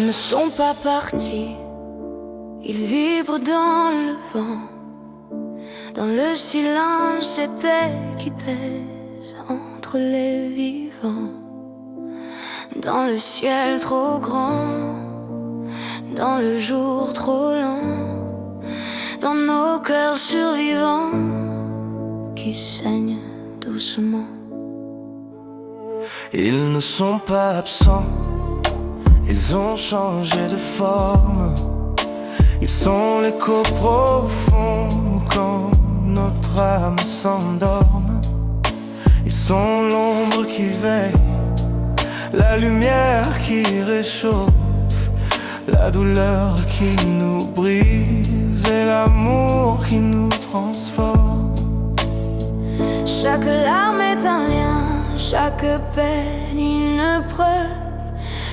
Ils ne sont pas partis, ils vibrent dans le vent, dans le silence épais qui pèse entre les vivants, dans le ciel trop grand, dans le jour trop lent, dans nos cœurs survivants qui saignent doucement. Ils ne sont pas absents, ils ont changé de forme. Ils sont l'écho profond quand notre âme s'endorme. Ils sont l'ombre qui veille, la lumière qui réchauffe, la douleur qui nous brise et l'amour qui nous transforme. Chaque larme est un lien, chaque peine une preuve.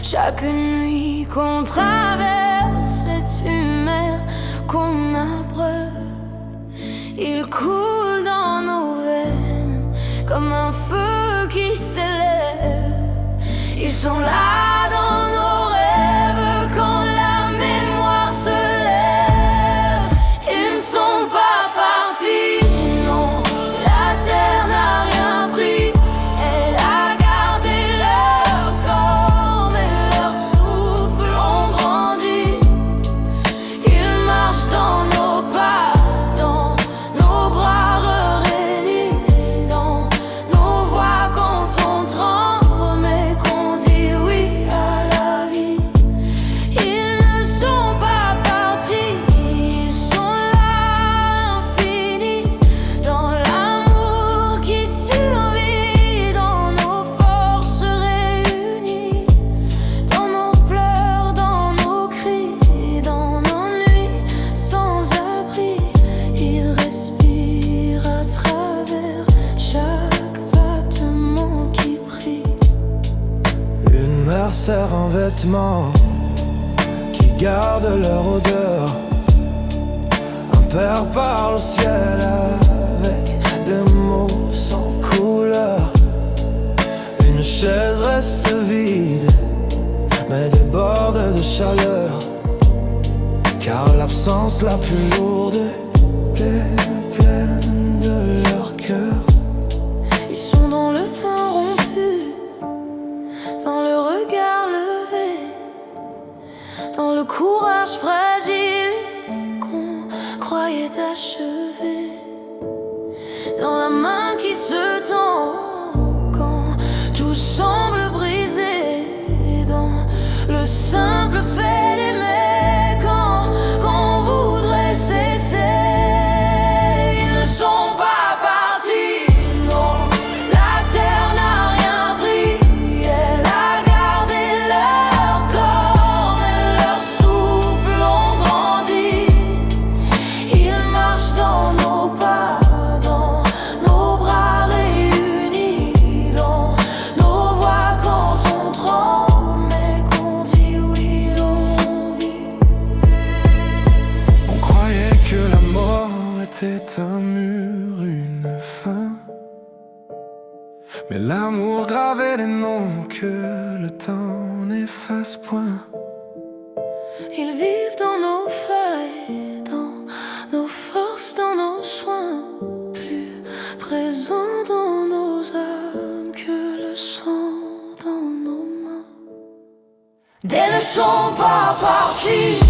Chaque nuit qu'on traverse est une mer qu'on abreuve. Il coule dans nos veines comme un feu qui s'élève. Ils sont là dans nos rêves quand la mémoire se lève. Ils ne sont pas partis, non, la terre n'a rien pris. Elle a gardé leur corps, mais leur souffle ont grandi. Ils marchent dans nos pas, dans nos bras réunis, dans nos voix quand on tremble, mais qu'on dit oui à la vie. Ils ne sont pas partis, ils sont là infinis, dans l'amour qui survit, dans nos forces réunies, dans nos pleurs, dans nos cris, dans nos nuits sans abri. Ils respirent à travers chaque battement qui prie. Une mère serre en vêtements qui garde leur odeur. Un père parle au ciel avec des mots sans couleur. Une chaise reste vide mais déborde de chaleur, car l'absence la plus lourde est pleine de leur cœur. Ils sont dans le pain rompu, dans le regard levé, dans le courage fragile qu'on croyait achevé, dans la main qui se tend quand tout semble brisé, dans le simple fait d'aimer quand on voudrait cesser. Ils ne sont pas partis, non, la terre n'a rien pris. Elle a gardé leur corps, mais leur souffle ont grandi. Ils marchent dans nos pas, dans nos bras réunis, dans nos voix quand on tremble, mais qu'on dit oui l'on vit. On croyait que la mort était un mur, une fin, mais l'amour gravait les noms que le temps n'efface point. Ils vivent dans nos failles, dans nos forces, dans nos soins, plus présents dans nos âmes que le sang dans nos mains. Ils ne sont pas partis,